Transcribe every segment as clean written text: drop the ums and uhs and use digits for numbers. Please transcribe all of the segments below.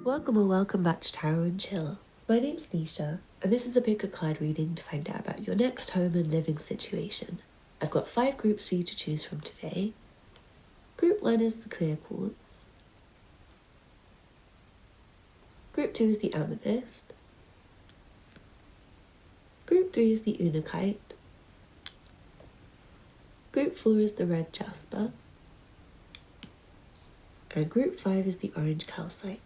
Welcome or welcome back to Tarot and Chill. My name's Nisha, and this is a pick a card reading to find out about your next home and living situation. I've got 5 groups for you to choose from today. Group 1 is the clear quartz. Group 2 is the amethyst. Group 3 is the Unakite. Group 4 is the red Jasper. And group 5 is the orange Calcite.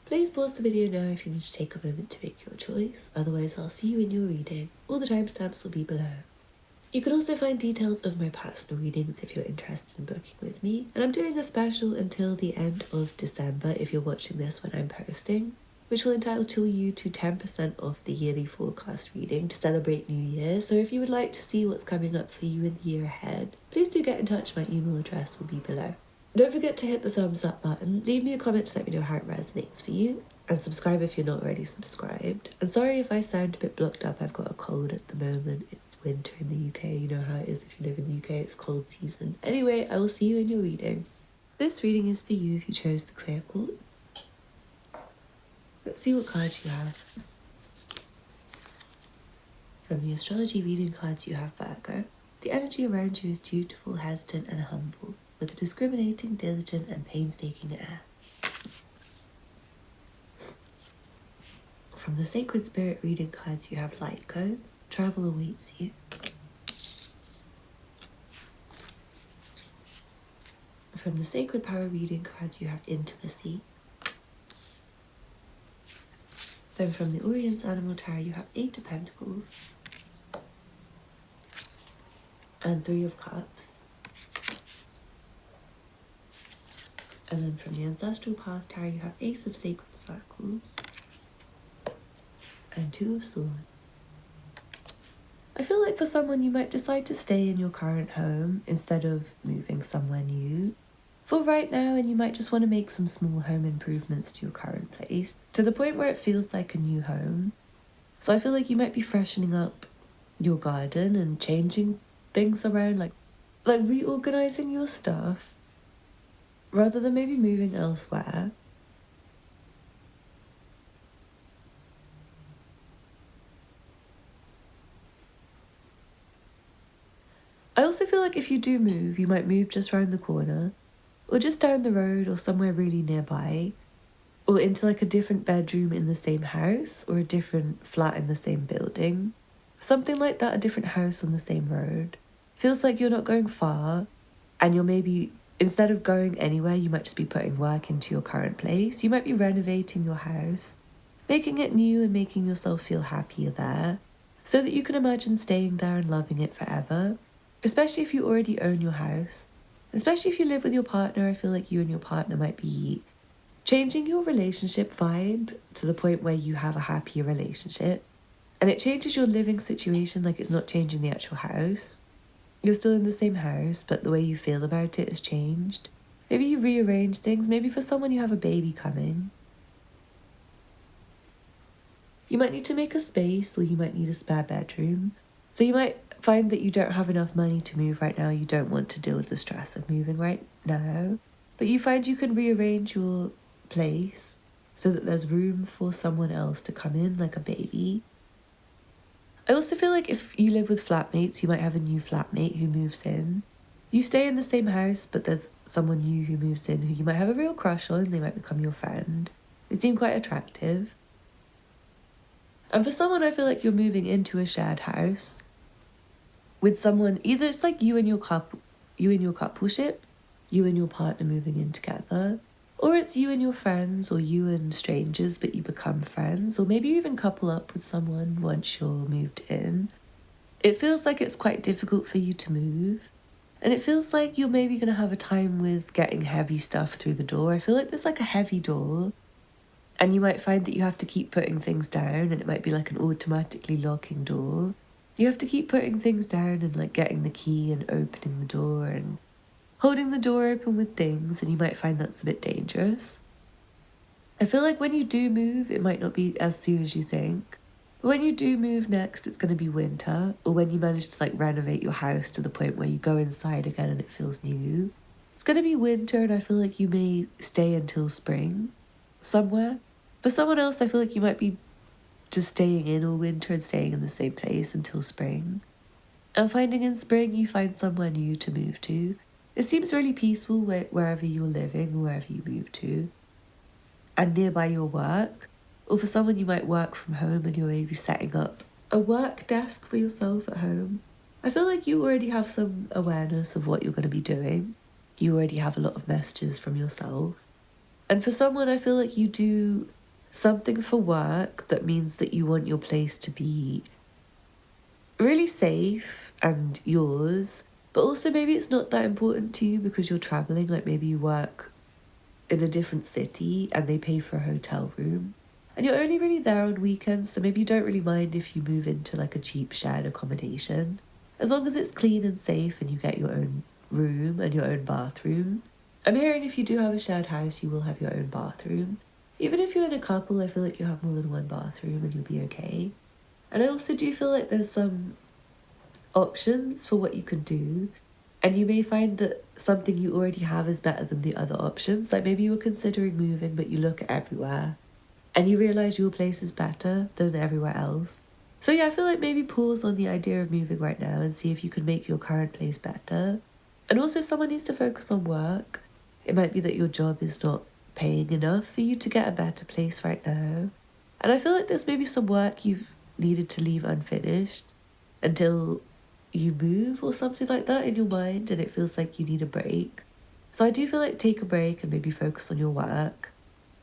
Please pause the video now if you need to take a moment to make your choice, otherwise I'll see you in your reading. All the timestamps will be below. You can also find details of my personal readings if you're interested in booking with me, and I'm doing a special until the end of December if you're watching this when I'm posting, which will entitle you to 10% off the yearly forecast reading to celebrate New Year. So if you would like to see what's coming up for you in the year ahead, please do get in touch. My email address will be below. Don't forget to hit the thumbs up button, leave me a comment to let me know how it resonates for you, and subscribe if you're not already subscribed. And sorry if I sound a bit blocked up, I've got a cold at the moment. It's winter in the UK, you know how it is if you live in the UK, it's cold season. Anyway, I will see you in your reading. This reading is for you if you chose the clear quartz. Let's see what cards you have. From the astrology reading cards you have Virgo. The energy around you is dutiful, hesitant and humble, with a discriminating, diligent and painstaking air. From the Sacred Spirit reading cards you have light codes, travel awaits you. From the Sacred Power reading cards you have intimacy. Then from the Orient's Animal Tarot you have 8 of Pentacles and 3 of Cups. And then from the Ancestral Path Tarot you have Ace of Sacred Circles and 2 of Swords. I feel like for someone you might decide to stay in your current home instead of moving somewhere new for right now, and you might just want to make some small home improvements to your current place to the point where it feels like a new home. So I feel like you might be freshening up your garden and changing things around, like reorganizing your stuff rather than maybe moving elsewhere. I also feel like if you do move, you might move just around the corner or just down the road or somewhere really nearby, or into like a different bedroom in the same house or a different flat in the same building. Something like that, a different house on the same road. Feels like you're not going far, and you're maybe, instead of going anywhere, you might just be putting work into your current place. You might be renovating your house, making it new and making yourself feel happier there, so that you can imagine staying there and loving it forever, especially if you already own your house. Especially if you live with your partner, I feel like you and your partner might be changing your relationship vibe to the point where you have a happier relationship. And it changes your living situation, like it's not changing the actual house. You're still in the same house, but the way you feel about it has changed. Maybe you rearrange things. Maybe for someone you have a baby coming. You might need to make a space, or you might need a spare bedroom. So you might find that you don't have enough money to move right now. You don't want to deal with the stress of moving right now. But you find you can rearrange your place so that there's room for someone else to come in, like a baby. I also feel like if you live with flatmates, you might have a new flatmate who moves in. You stay in the same house, but there's someone new who moves in who you might have a real crush on. They might become your friend. They seem quite attractive. And for someone, I feel like you're moving into a shared house with someone. Either it's like you and your coupleship, you and your partner moving in together, or it's you and your friends, or you and strangers but you become friends, or maybe you even couple up with someone once you're moved in. It feels like it's quite difficult for you to move, and it feels like you're maybe going to have a time with getting heavy stuff through the door. I feel like there's like a heavy door, and you might find that you have to keep putting things down, and it might be like an automatically locking door. You have to keep putting things down and like getting the key and opening the door and holding the door open with things, and you might find that's a bit dangerous. I feel like when you do move, it might not be as soon as you think. But when you do move next, it's going to be winter, or when you manage to like renovate your house to the point where you go inside again and it feels new. It's going to be winter, and I feel like you may stay until spring. somewhere. For someone else, I feel like you might be just staying in all winter and staying in the same place until spring. And finding in spring you find somewhere new to move to. It seems really peaceful wherever you're living or wherever you move to. And nearby your work. Or for someone, you might work from home and you're maybe setting up a work desk for yourself at home. I feel like you already have some awareness of what you're going to be doing. You already have a lot of messages from yourself. And for someone, I feel like you do something for work that means that you want your place to be really safe and yours, but also maybe it's not that important to you because you're traveling. Like maybe you work in a different city and they pay for a hotel room and you're only really there on weekends, so maybe you don't really mind if you move into like a cheap shared accommodation, as long as it's clean and safe and you get your own room and your own bathroom. I'm hearing if you do have a shared house, you will have your own bathroom. Even if you're in a couple, I feel like you'll have more than one bathroom and you'll be okay. And I also do feel like there's some options for what you could do. And you may find that something you already have is better than the other options. Like maybe you were considering moving, but you look at everywhere and you realise your place is better than everywhere else. So yeah, I feel like maybe pause on the idea of moving right now and see if you can make your current place better. And also someone needs to focus on work. It might be that your job is not paying enough for you to get a better place right now. And I feel like there's maybe some work you've needed to leave unfinished until you move or something like that in your mind, and it feels like you need a break. So I do feel like take a break and maybe focus on your work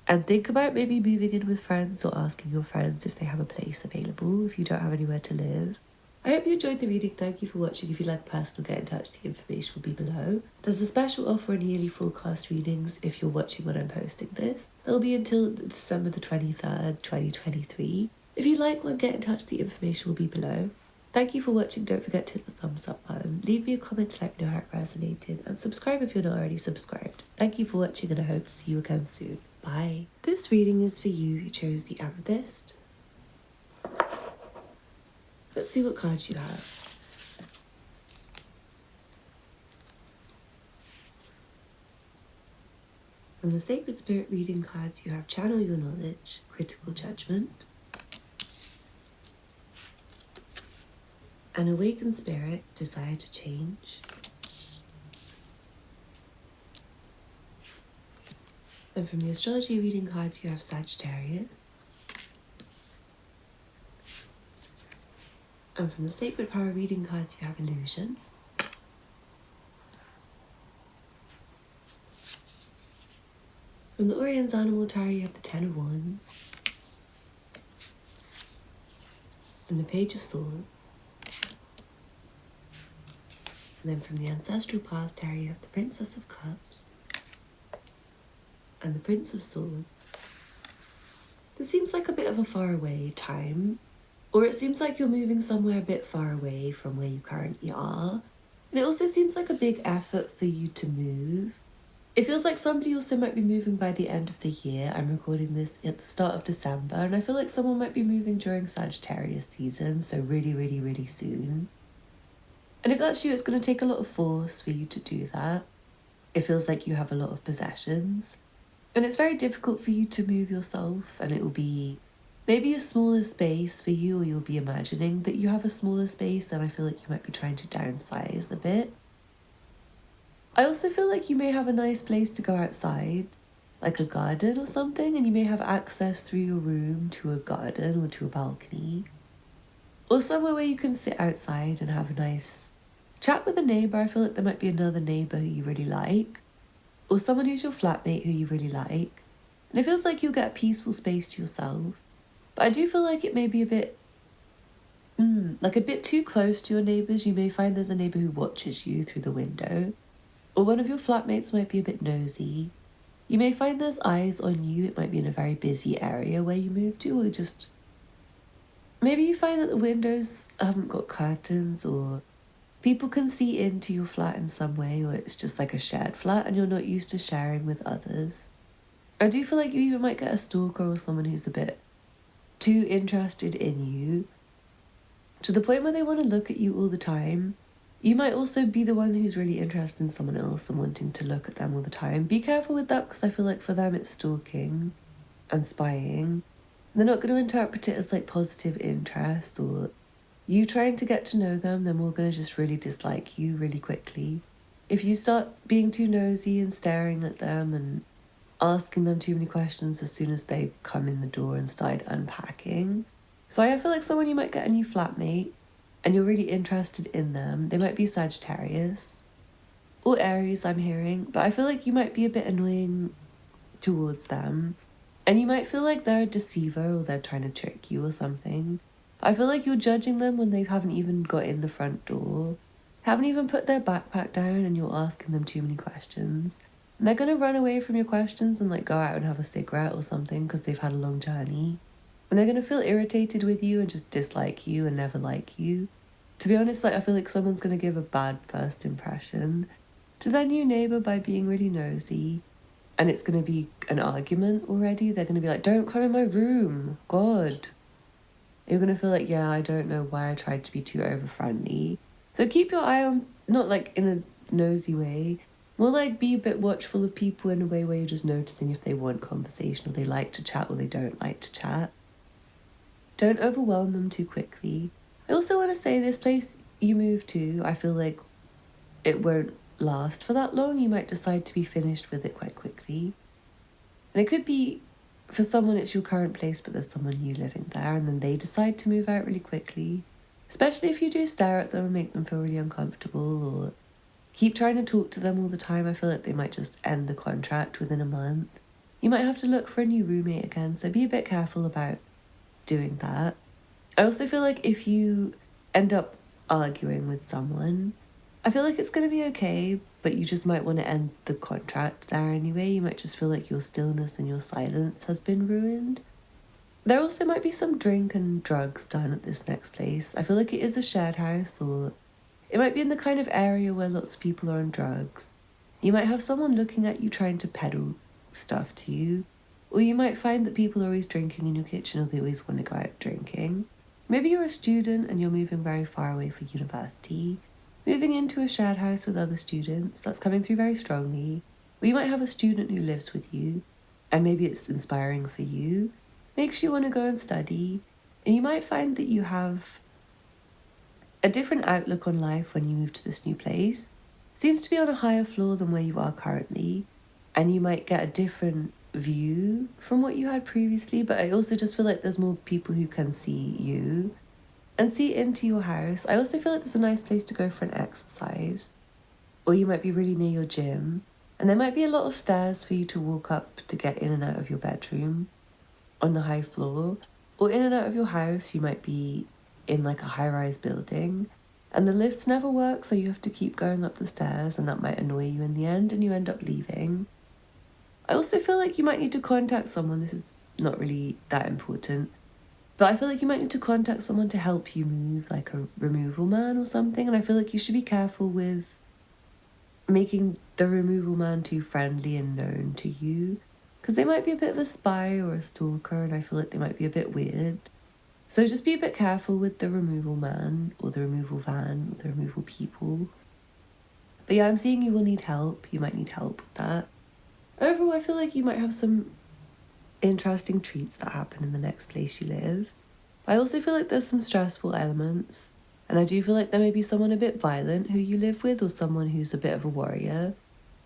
and think about maybe moving in with friends or asking your friends if they have a place available if you don't have anywhere to live. I hope you enjoyed the reading. Thank you for watching. If you like personal, get in touch. The information will be below. There's a special offer on yearly forecast readings if you're watching when I'm posting this. That'll be until December the 23rd, 2023. If you like one, get in touch. The information will be below. Thank you for watching. Don't forget to hit the thumbs up button. Leave me a comment to let me know how it resonated. And subscribe if you're not already subscribed. Thank you for watching and I hope to see you again soon. Bye. This reading is for you who chose the Amethyst. Let's see what cards you have. From the Sacred Spirit reading cards, you have Channel Your Knowledge, Critical Judgment, An Awakened Spirit, Desire to Change, and from the Astrology reading cards, you have Sagittarius, and from the Sacred Power reading cards, you have Illusion, from the Orion's Animal Tarot, you have the Ten of Wands, and the Page of Swords, and then from the Ancestral Path Tarot, you have the Princess of Cups, and the Prince of Swords. This seems like a bit of a faraway time, or it seems like you're moving somewhere a bit far away from where you currently are. And it also seems like a big effort for you to move. It feels like somebody also might be moving by the end of the year. I'm recording this at the start of December, and I feel like someone might be moving during Sagittarius season, so really, really, really soon. And if that's you, it's going to take a lot of force for you to do that. It feels like you have a lot of possessions. And it's very difficult for you to move yourself, and it will be maybe a smaller space for you, or you'll be imagining that you have a smaller space, and I feel like you might be trying to downsize a bit. I also feel like you may have a nice place to go outside, like a garden or something, and you may have access through your room to a garden or to a balcony. Or somewhere where you can sit outside and have a nice chat with a neighbour. I feel like there might be another neighbour who you really like, or someone who's your flatmate who you really like. And it feels like you'll get a peaceful space to yourself. But I do feel like it may be a bit too close to your neighbours. You may find there's a neighbour who watches you through the window, or one of your flatmates might be a bit nosy. You may find there's eyes on you. It might be in a very busy area where you move to, or just maybe you find that the windows haven't got curtains, or people can see into your flat in some way, or it's just like a shared flat and you're not used to sharing with others. I do feel like you even might get a stalker or someone who's a bit too interested in you, to the point where they want to look at you all the time. You might also be the one who's really interested in someone else and wanting to look at them all the time. Be careful with that, because I feel like for them it's stalking. and spying. They're not going to interpret it as like positive interest or you trying to get to know them. They're more going to just really dislike you really quickly. If you start being too nosy and staring at them and asking them too many questions as soon as they've come in the door and started unpacking. So I feel like someone you might get a new flatmate and you're really interested in them. They might be Sagittarius or Aries, I'm hearing, but I feel like you might be a bit annoying towards them. And you might feel like they're a deceiver or they're trying to trick you or something. But I feel like you're judging them when they haven't even got in the front door, haven't even put their backpack down, and you're asking them too many questions. And they're going to run away from your questions and like go out and have a cigarette or something because they've had a long journey. And they're going to feel irritated with you and just dislike you and never like you. To be honest, like I feel like someone's going to give a bad first impression to their new neighbour by being really nosy. And it's going to be an argument already. They're going to be like, don't come in my room. God. You're going to feel like, yeah, I don't know why I tried to be too over-friendly. So keep your eye on, not like in a nosy way, more like be a bit watchful of people in a way where you're just noticing if they want conversation or they like to chat or they don't like to chat. Don't overwhelm them too quickly. I also want to say this place you move to, I feel like it won't last for that long. You might decide to be finished with it quite quickly. And it could be, for someone it's your current place but there's someone new living there and then they decide to move out really quickly. Especially if you do stare at them and make them feel really uncomfortable or keep trying to talk to them all the time. I feel like they might just end the contract within a month. You might have to look for a new roommate again, so be a bit careful about doing that. I also feel like if you end up arguing with someone, I feel like it's going to be okay, but you just might want to end the contract there anyway. You might just feel like your stillness and your silence has been ruined. There also might be some drink and drugs done at this next place. I feel like it is a shared house, or it might be in the kind of area where lots of people are on drugs. You might have someone looking at you trying to peddle stuff to you, or you might find that people are always drinking in your kitchen or they always want to go out drinking. Maybe you're a student and you're moving very far away for university, moving into a shared house with other students. That's coming through very strongly. Or you might have a student who lives with you, and maybe it's inspiring for you, makes you want to go and study, and you might find that you have a different outlook on life when you move to this new place. Seems to be on a higher floor than where you are currently, and you might get a different view from what you had previously, but I also just feel like there's more people who can see you and see into your house. I also feel like there's a nice place to go for an exercise, or you might be really near your gym, and there might be a lot of stairs for you to walk up to get in and out of your bedroom on the high floor, or in and out of your house. You might be in like a high-rise building and the lifts never work, so you have to keep going up the stairs, and that might annoy you in the end and you end up leaving. I also feel like you might need to contact someone. This is not really that important, but I feel like you might need to contact someone to help you move, like a removal man or something. And I feel like you should be careful with making the removal man too friendly and known to you, because they might be a bit of a spy or a stalker, and I feel like they might be a bit weird. So just be a bit careful with the removal man or the removal van or the removal people. But yeah, I'm seeing you will need help. You might need help with that. Overall, I feel like you might have some interesting treats that happen in the next place you live. I also feel like there's some stressful elements, and I do feel like there may be someone a bit violent who you live with, or someone who's a bit of a warrior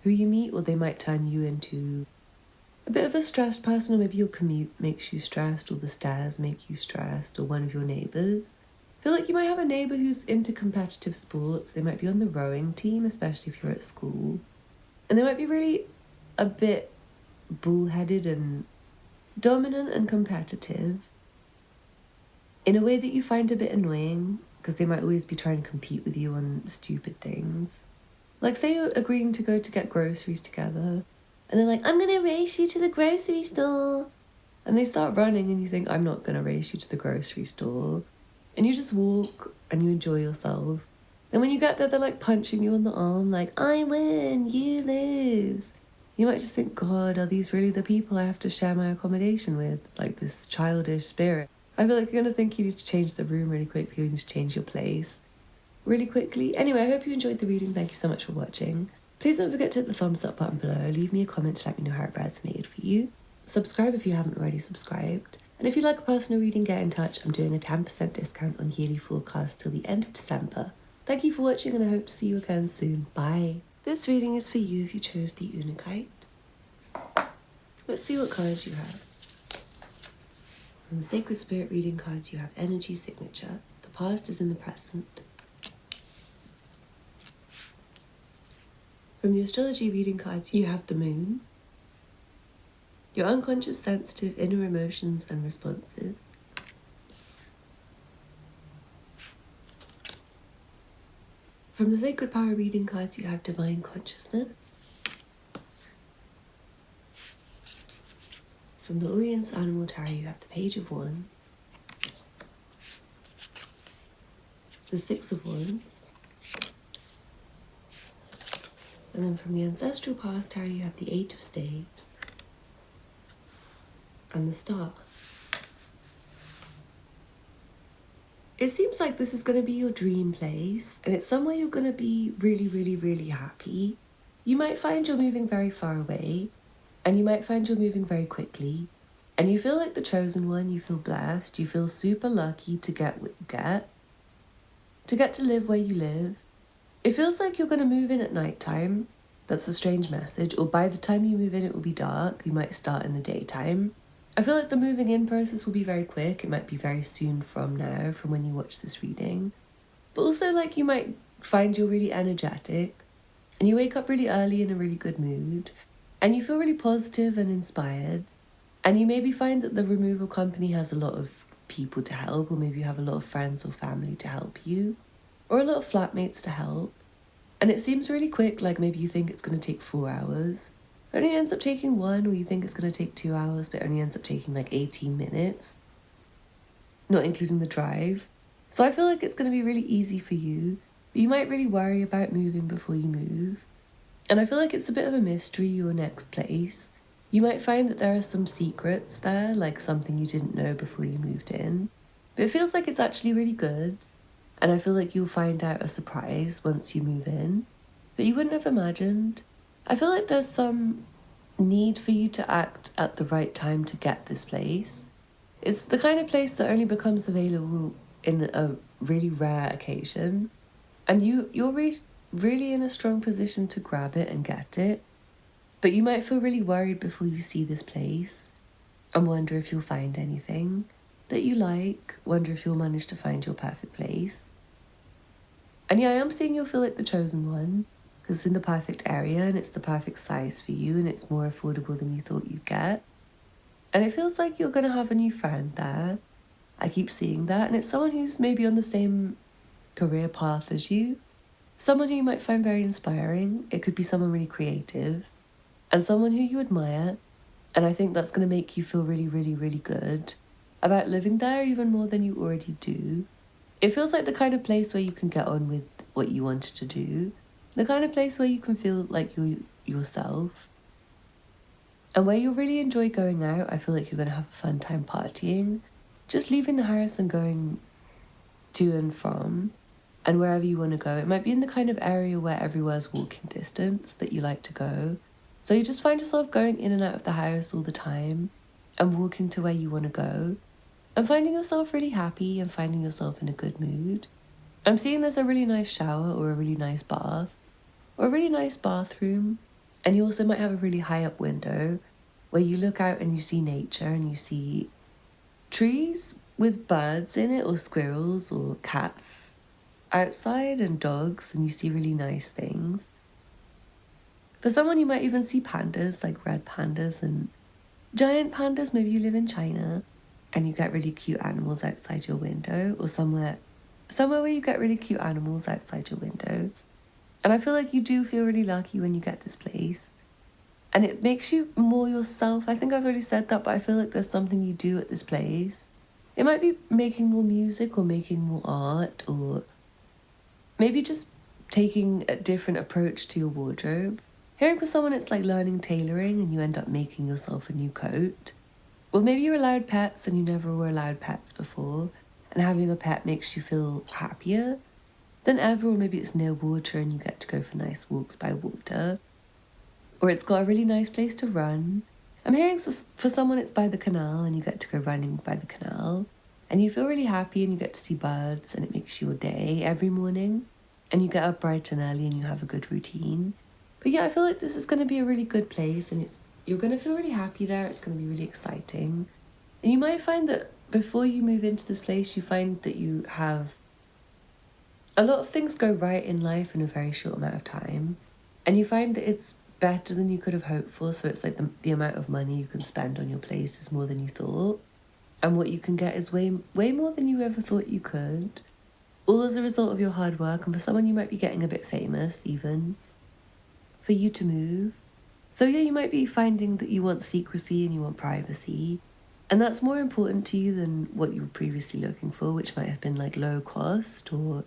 who you meet, or they might turn you into a bit of a stressed person, or maybe your commute makes you stressed, or the stairs make you stressed, or one of your neighbours. I feel like you might have a neighbour who's into competitive sports. They might be on the rowing team, especially if you're at school, and they might be really a bit bullheaded and dominant and competitive in a way that you find a bit annoying, because they might always be trying to compete with you on stupid things. Like, say you're agreeing to go to get groceries together, and they're like, I'm going to race you to the grocery store. And they start running, and you think, I'm not going to race you to the grocery store. And you just walk and you enjoy yourself. Then when you get there, they're like punching you on the arm, like, I win, you lose. You might just think, God, are these really the people I have to share my accommodation with? Like this childish spirit. I feel like you're going to think you need to change the room really quickly. You need to change your place really quickly. Anyway, I hope you enjoyed the reading. Thank you so much for watching. Please don't forget to hit the thumbs up button below. Leave me a comment to let me know how it resonated for you. subscribe if you haven't already subscribed. And if you'd like a personal reading, get in touch. I'm doing a 10% discount on yearly forecasts till the end of December. Thank you for watching and I hope to see you again soon. Bye. This reading is for you if you chose the Unakite. Let's see what cards you have. From the Sacred Spirit reading cards, you have Energy Signature. The past is in the present. From the Astrology reading cards, you have the Moon. Your unconscious, sensitive, inner emotions and responses. From the Sacred Power reading cards, you have Divine Consciousness. From the Orient's Animal Tarot, you have the Page of Wands, the Six of Wands, and then from the Ancestral Path Tarot, you have the Eight of Staves, and the Star. It seems like this is going to be your dream place, and it's somewhere you're going to be really, really, really happy. You might find you're moving very far away, and you might find you're moving very quickly, and you feel like the chosen one, you feel blessed, you feel super lucky to get what you get, to live where you live. It feels like you're going to move in at night time. That's a strange message. Or by the time you move in, it will be dark. You might start in the daytime. I feel like the moving in process will be very quick. It might be very soon from now, from when you watch this reading. But also, like, you might find you're really energetic and you wake up really early in a really good mood and you feel really positive and inspired. And you maybe find that the removal company has a lot of people to help, or maybe you have a lot of friends or family to help you, or a lot of flatmates to help. And it seems really quick, like maybe you think it's going to take 4 hours. It only ends up taking 1, or you think it's going to take 2 hours, but it only ends up taking like 18 minutes, not including the drive. So I feel like it's going to be really easy for you, but you might really worry about moving before you move. And I feel like it's a bit of a mystery, your next place. You might find that there are some secrets there, like something you didn't know before you moved in. But it feels like it's actually really good. And I feel like you'll find out a surprise once you move in that you wouldn't have imagined. I feel like there's some need for you to act at the right time to get this place. It's the kind of place that only becomes available in a really rare occasion. And you're really in a strong position to grab it and get it. But you might feel really worried before you see this place and wonder if you'll find anything that you like, wonder if you'll manage to find your perfect place. And yeah, I am seeing you'll feel like the chosen one because it's in the perfect area and it's the perfect size for you and it's more affordable than you thought you'd get. And it feels like you're going to have a new friend there. I keep seeing that, and it's someone who's maybe on the same career path as you. Someone who you might find very inspiring. It could be someone really creative. And someone who you admire, and I think that's going to make you feel really, really, really good about living there even more than you already do. It feels like the kind of place where you can get on with what you wanted to do, the kind of place where you can feel like you're yourself, and where you'll really enjoy going out. I feel like you're going to have a fun time partying, just leaving the house and going to and from, and wherever you want to go. It might be in the kind of area where everywhere's walking distance that you like to go. So you just find yourself going in and out of the house all the time and walking to where you want to go and finding yourself really happy and finding yourself in a good mood. I'm seeing there's a really nice shower or a really nice bath or a really nice bathroom, and you also might have a really high up window where you look out and you see nature and you see trees with birds in it or squirrels or cats outside and dogs, and you see really nice things. For someone, you might even see pandas, like red pandas and giant pandas. Maybe you live in China and you get really cute animals outside your window, or somewhere where you get really cute animals outside your window. And I feel like you do feel really lucky when you get this place. And it makes you more yourself. I think I've already said that, but I feel like there's something you do at this place. It might be making more music or making more art, or maybe just taking a different approach to your wardrobe. Hearing for someone, it's like learning tailoring and you end up making yourself a new coat. Or maybe you're allowed pets and you never were allowed pets before, and having a pet makes you feel happier than ever. Or maybe it's near water and you get to go for nice walks by water. Or it's got a really nice place to run. I'm hearing for someone it's by the canal and you get to go running by the canal and you feel really happy and you get to see birds and it makes your day every morning and you get up bright and early and you have a good routine. But yeah, I feel like this is going to be a really good place and you're going to feel really happy there. It's going to be really exciting. And you might find that before you move into this place, you find that you have a lot of things go right in life in a very short amount of time. And you find that it's better than you could have hoped for. So it's like the amount of money you can spend on your place is more than you thought. And what you can get is way more than you ever thought you could. All as a result of your hard work. And for someone, you might be getting a bit famous even for you to move. So yeah, you might be finding that you want secrecy and you want privacy. And that's more important to you than what you were previously looking for, which might have been like low cost or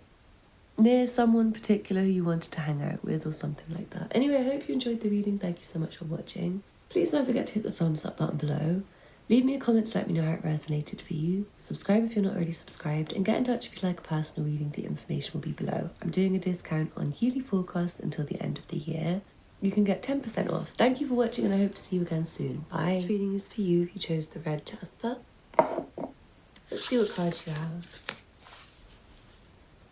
near someone particular who you wanted to hang out with or something like that. Anyway, I hope you enjoyed the reading. Thank you so much for watching. Please don't forget to hit the thumbs up button below. Leave me a comment to let me know how it resonated for you. Subscribe if you're not already subscribed and get in touch if you like a personal reading. The information will be below. I'm doing a discount on yearly forecasts until the end of the year. You can get 10% off. Thank you for watching and I hope to see you again soon. Bye. This reading is for you if you chose the red Jasper. Let's see what cards you have.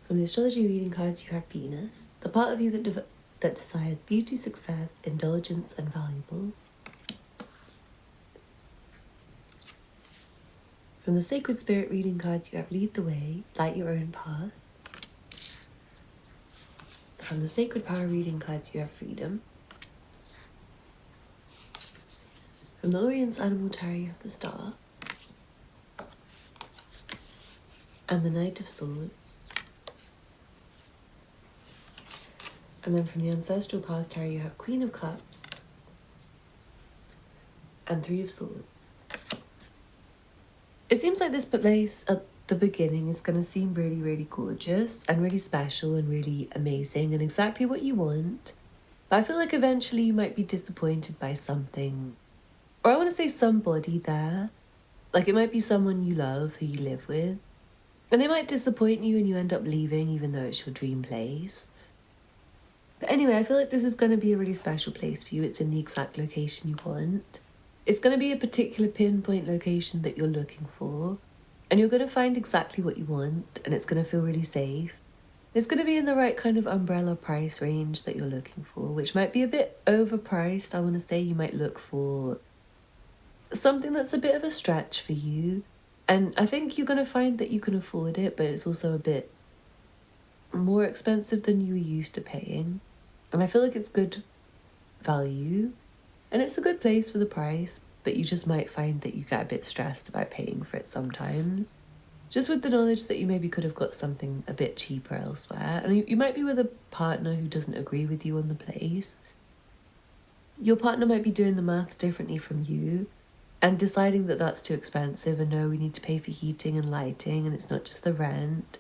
From the astrology reading cards you have Venus, the part of you that desires beauty, success, indulgence and valuables. From the sacred spirit reading cards you have Lead the Way, Light Your Own Path. From the sacred power reading cards you have Freedom. From the Orient's Animal Tarot you have the Star. And the Knight of Swords. And then from the Ancestral Path Tarot you have Queen of Cups. And Three of Swords. It seems like this place at the beginning is going to seem really, really gorgeous and really special and really amazing and exactly what you want. But I feel like eventually you might be disappointed by something. Or I want to say somebody there. Like it might be someone you love, who you live with. And they might disappoint you and you end up leaving even though it's your dream place. But anyway, I feel like this is going to be a really special place for you. It's in the exact location you want. It's going to be a particular pinpoint location that you're looking for. And you're going to find exactly what you want. And it's going to feel really safe. It's going to be in the right kind of umbrella price range that you're looking for. Which might be a bit overpriced. I want to say you might look for something that's a bit of a stretch for you. And I think you're going to find that you can afford it. But it's also a bit more expensive than you were used to paying. And I feel like it's good value. And it's a good place for the price, but you just might find that you get a bit stressed about paying for it sometimes. Just with the knowledge that you maybe could have got something a bit cheaper elsewhere. And you might be with a partner who doesn't agree with you on the place. Your partner might be doing the maths differently from you and deciding that that's too expensive and no, we need to pay for heating and lighting and it's not just the rent.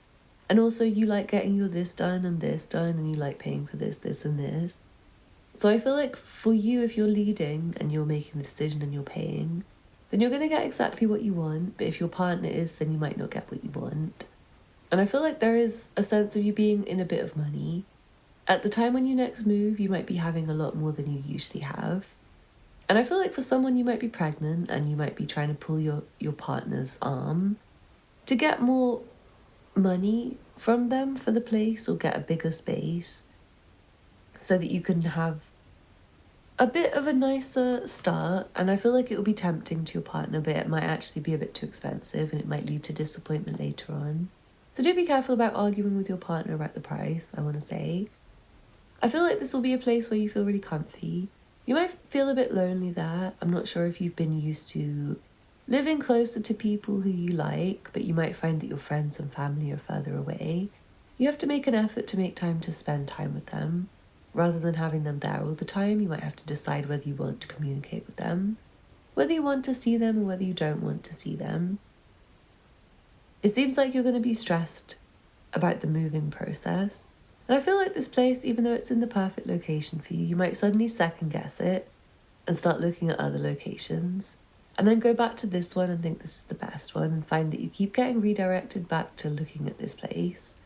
And also you like getting your this done and you like paying for this, this and this. So I feel like for you, if you're leading and you're making the decision and you're paying, then you're going to get exactly what you want. But if your partner is, then you might not get what you want. And I feel like there is a sense of you being in a bit of money. At the time when you next move, you might be having a lot more than you usually have. And I feel like for someone, you might be pregnant and you might be trying to pull your partner's arm to get more money from them for the place or get a bigger space, so that you can have a bit of a nicer start. And I feel like it will be tempting to your partner, but it might actually be a bit too expensive and it might lead to disappointment later on. So do be careful about arguing with your partner about the price, I want to say. I feel like this will be a place where you feel really comfy. You might feel a bit lonely there. I'm not sure if you've been used to living closer to people who you like, but you might find that your friends and family are further away. You have to make an effort to make time to spend time with them. Rather than having them there all the time, you might have to decide whether you want to communicate with them, whether you want to see them or whether you don't want to see them. It seems like you're going to be stressed about the moving process. And I feel like this place, even though it's in the perfect location for you, you might suddenly second guess it and start looking at other locations. And then go back to this one and think this is the best one and find that you keep getting redirected back to looking at this place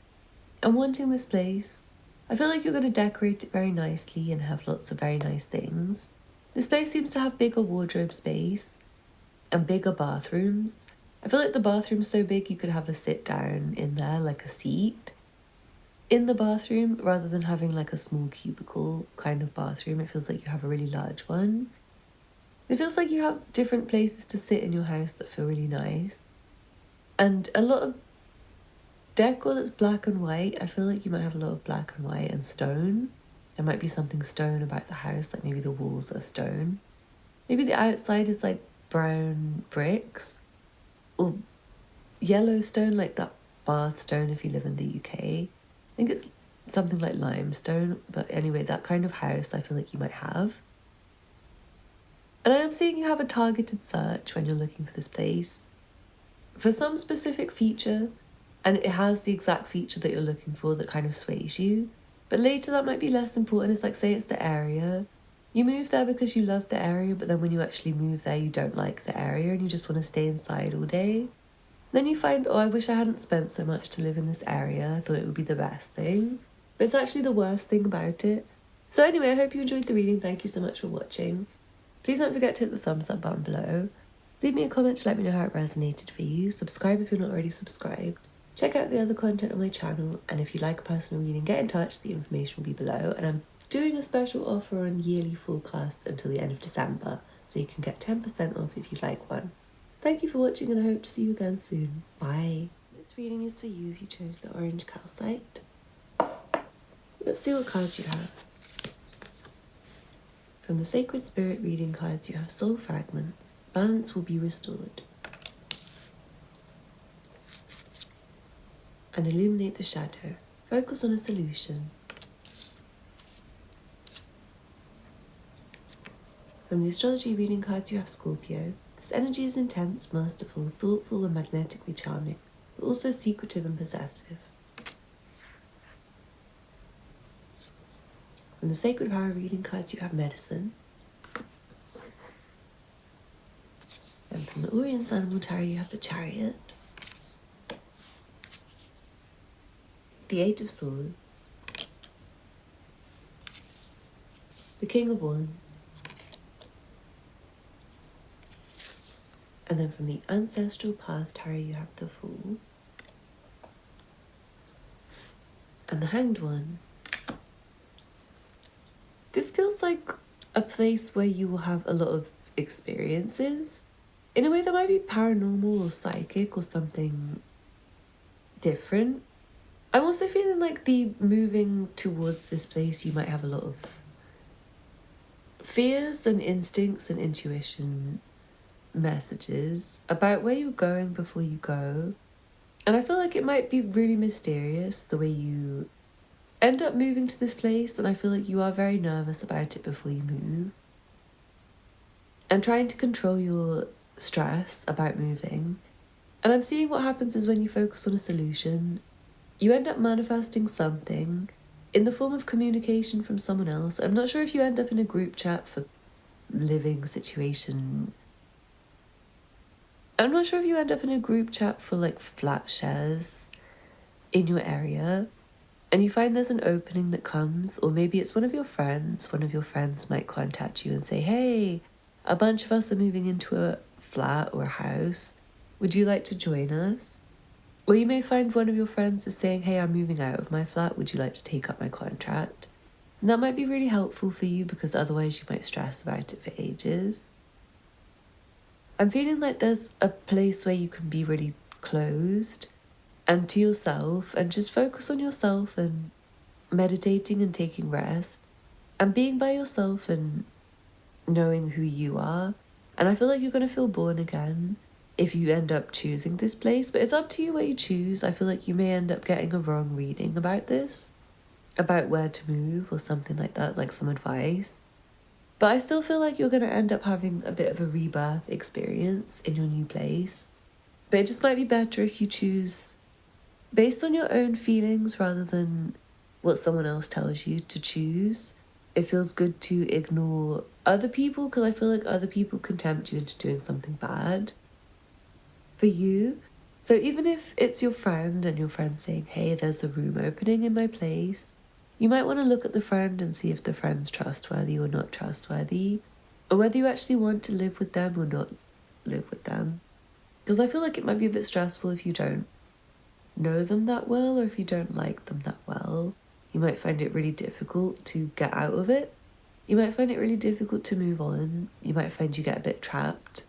and wanting this place. I feel like you're going to decorate it very nicely and have lots of very nice things. This place seems to have bigger wardrobe space and bigger bathrooms. I feel like the bathroom's so big you could have a sit down in there, like a seat in the bathroom, rather than having like a small cubicle kind of bathroom. It feels like you have a really large one. It feels like you have different places to sit in your house that feel really nice. And a lot of decor that's black and white. I feel like you might have a lot of black and white and stone. There might be something stone about the house, like maybe the walls are stone. Maybe the outside is like brown bricks or yellow stone, like that Bath stone if you live in the UK. I think it's something like limestone, but anyway, that kind of house I feel like you might have. And I am seeing you have a targeted search when you're looking for this place for some specific feature, and it has the exact feature that you're looking for that kind of sways you. But later that might be less important. It's like, say it's the area. You move there because you love the area, but then when you actually move there, you don't like the area and you just want to stay inside all day. Then you find, oh, I wish I hadn't spent so much to live in this area. I thought it would be the best thing. But it's actually the worst thing about it. So anyway, I hope you enjoyed the reading. Thank you so much for watching. Please don't forget to hit the thumbs up button below. Leave me a comment to let me know how it resonated for you. Subscribe if you're not already subscribed. Check out the other content on my channel, and if you like a personal reading, get in touch. The information will be below, and I'm doing a special offer on yearly forecasts until the end of December, so you can get 10% off if you like one. Thank you for watching, and I hope to see you again soon. Bye. This reading is for you if you chose the orange calcite. Let's see what cards you have. From the Sacred Spirit reading cards, you have soul fragments. Balance will be restored. And illuminate the shadow. Focus on a solution. From the astrology reading cards, you have Scorpio. This energy is intense, masterful, thoughtful, and magnetically charming, but also secretive and possessive. From the Sacred Power reading cards, you have Medicine. And from the Orient Animal Tarot, you have the Chariot. The Eight of Swords, the King of Wands, and then from the Ancestral Path Tarot you have the Fool, and the Hanged One. This feels like a place where you will have a lot of experiences, in a way that might be paranormal or psychic or something different. I'm also feeling like the moving towards this place, you might have a lot of fears and instincts and intuition messages about where you're going before you go. And I feel like it might be really mysterious the way you end up moving to this place, and I feel like you are very nervous about it before you move. And trying to control your stress about moving. And I'm seeing what happens is when you focus on a solution, you end up manifesting something in the form of communication from someone else. I'm not sure if you end up in a group chat for living situation. I'm not sure if you end up in a group chat for like flat shares in your area, and you find there's an opening that comes, or maybe it's one of your friends. One of your friends might contact you and say, hey, a bunch of us are moving into a flat or a house. Would you like to join us? Or you may find one of your friends is saying, hey, I'm moving out of my flat. Would you like to take up my contract? And that might be really helpful for you because otherwise you might stress about it for ages. I'm feeling like there's a place where you can be really closed and to yourself and just focus on yourself and meditating and taking rest and being by yourself and knowing who you are. And I feel like you're going to feel born again if you end up choosing this place, but it's up to you what you choose. I feel like you may end up getting a wrong reading about this, about where to move or something like that, like some advice. But I still feel like you're going to end up having a bit of a rebirth experience in your new place. But it just might be better if you choose based on your own feelings rather than what someone else tells you to choose. It feels good to ignore other people because I feel like other people can tempt you into doing something bad for you. So even if it's your friend and your friend's saying, hey, there's a room opening in my place, you might want to look at the friend and see if the friend's trustworthy or not trustworthy. or whether you actually want to live with them or not live with them. Because I feel like it might be a bit stressful if you don't know them that well, or if you don't like them that well. You might find it really difficult to get out of it. You might find it really difficult to move on. You might find you get a bit trapped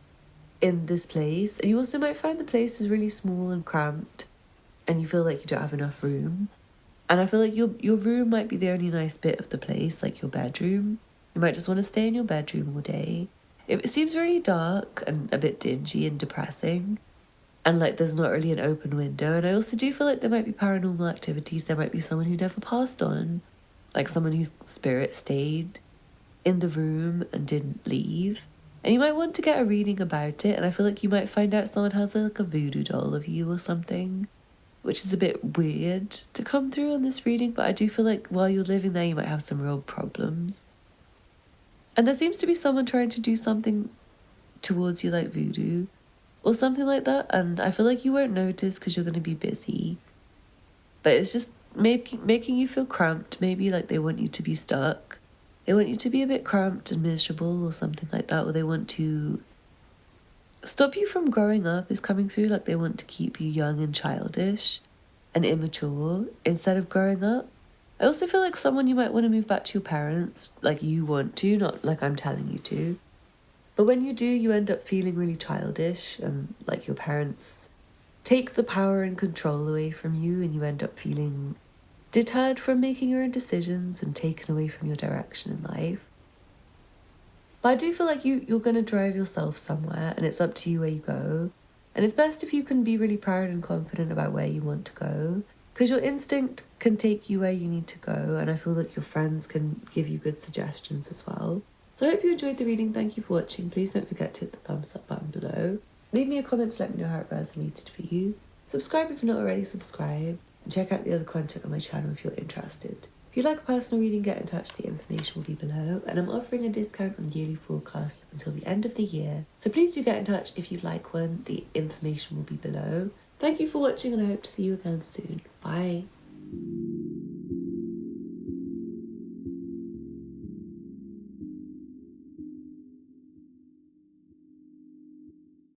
in this place. And you also might find the place is really small and cramped and you feel like you don't have enough room. And I feel like your room might be the only nice bit of the place, like your bedroom. You might just want to stay in your bedroom all day. It seems really dark and a bit dingy and depressing. And like there's not really an open window. And I also do feel like there might be paranormal activities. There might be someone who never passed on. Like someone whose spirit stayed in the room and didn't leave. And you might want to get a reading about it. And I feel like you might find out someone has like a voodoo doll of you or something, which is a bit weird to come through on this reading. But I do feel like while you're living there, you might have some real problems. And there seems to be someone trying to do something towards you like voodoo or something like that. And I feel like you won't notice because you're going to be busy. But it's just making you feel cramped. Maybe like they want you to be stuck. They want you to be a bit cramped and miserable or something like that. Or they want to stop you from growing up is coming through. Like they want to keep you young and childish and immature instead of growing up. I also feel like someone you might want to move back to your parents. Like you want to, not like I'm telling you to. But when you do, you end up feeling really childish and like your parents take the power and control away from you and you end up feeling deterred from making your own decisions and taken away from your direction in life. But I do feel like you're going to drive yourself somewhere and it's up to you where you go. And it's best if you can be really proud and confident about where you want to go, because your instinct can take you where you need to go. And I feel like your friends can give you good suggestions as well. So I hope you enjoyed the reading. Thank you for watching. Please don't forget to hit the thumbs up button below. Leave me a comment to let me know how it resonated for you. Subscribe if you're not already subscribed. And check out the other content on my channel if you're interested. If you'd like a personal reading, get in touch. The information will be below. And I'm offering a discount on yearly forecasts until the end of the year. So please do get in touch if you'd like one. The information will be below. Thank you for watching and I hope to see you again soon. Bye.